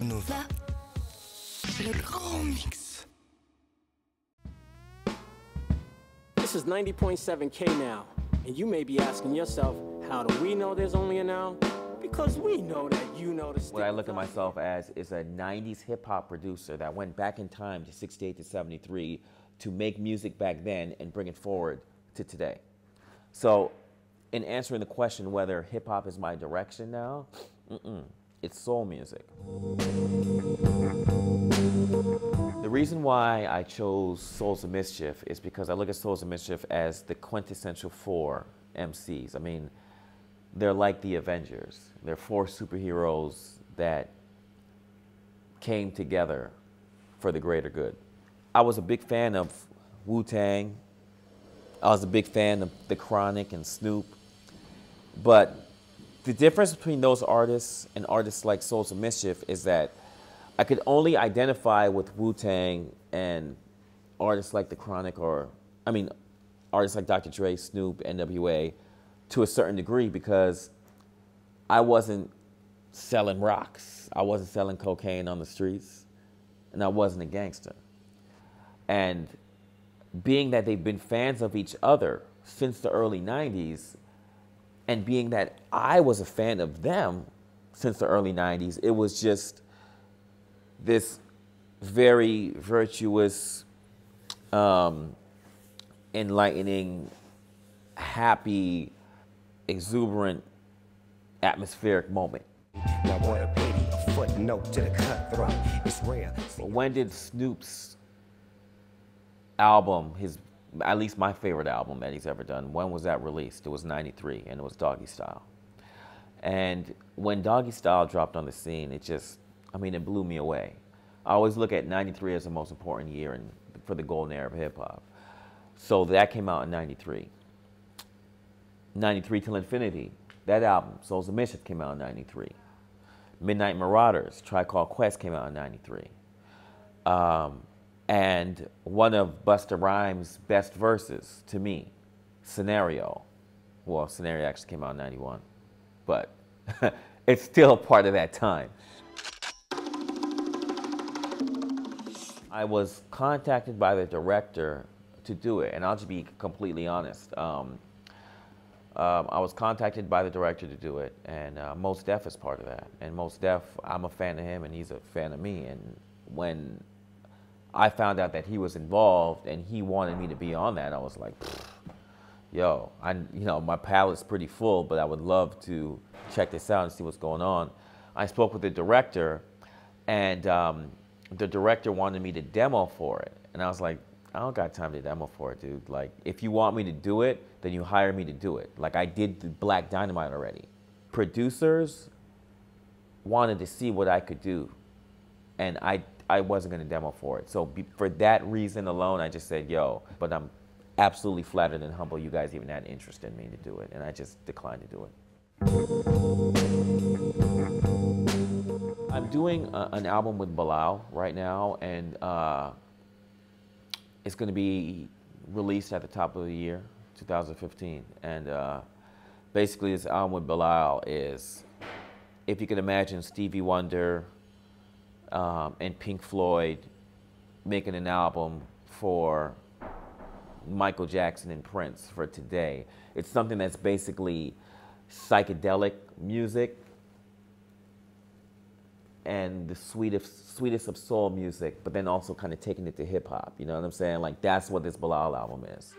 Nova. Le grand mix. This is 90.7K now, and you may be asking yourself, how do we know there's only a now? Because we know that you know the What I look at myself as is a 90s hip-hop producer that went back in time to 68 to 73 to make music back then and bring it forward to today. So in answering the question whether hip-hop is my direction now, it's soul music. The reason why I chose Souls of Mischief is because I look at Souls of Mischief as the quintessential 4 MCs. I mean, they're like the Avengers. They're 4 superheroes that came together for the greater good. I was a big fan of Wu-Tang. I was a big fan of The Chronic and Snoop. But the difference between those artists and artists like Souls of Mischief is that I could only identify with Wu-Tang and artists like The Chronic, artists like Dr. Dre, Snoop, N.W.A. to a certain degree because I wasn't selling rocks. I wasn't selling cocaine on the streets, and I wasn't a gangster. And being that they've been fans of each other since the early 90s, and being that I was a fan of them since the early 90s, it was just this very virtuous, enlightening, happy, exuberant, atmospheric moment. Now what a pity, a footnote to the cutthroat. It's rare. When did Snoop's album, at least my favorite album that he's ever done, when was that released? It was '93, and it was Doggy Style. And when Doggy Style dropped on the scene, it blew me away. I always look at '93 as the most important year for the golden era of hip hop. So that came out in '93. '93 Till Infinity, that album, Souls of Mischief, came out in '93. Midnight Marauders, Tribe Called Quest, came out in '93. And one of Busta Rhymes' best verses, to me, Scenario. Well, Scenario actually came out in '91, but it's still part of that time. I was contacted by the director to do it, and I'll just be completely honest. I was contacted by the director to do it, and Mos Def is part of that. And Mos Def, I'm a fan of him, and he's a fan of me. And when I found out that he was involved and he wanted me to be on that, I was like, yo, my palette's pretty full, but I would love to check this out and see what's going on. I spoke with the director, and the director wanted me to demo for it. And I was like, I don't got time to demo for it, dude. Like, if you want me to do it, then you hire me to do it. Like, I did the Black Dynamite already. Producers wanted to see what I could do, and I wasn't gonna demo for it. So for that reason alone, I just said, yo, but I'm absolutely flattered and humble you guys even had interest in me to do it, and I just declined to do it. I'm doing an album with Bilal right now, and it's going to be released at the top of the year, 2015. And basically this album with Bilal is, if you can imagine Stevie Wonder and Pink Floyd making an album for Michael Jackson and Prince for today. It's something that's basically psychedelic music and the sweetest of soul music, but then also kind of taking it to hip hop. You know what I'm saying? Like, that's what this Bilal album is.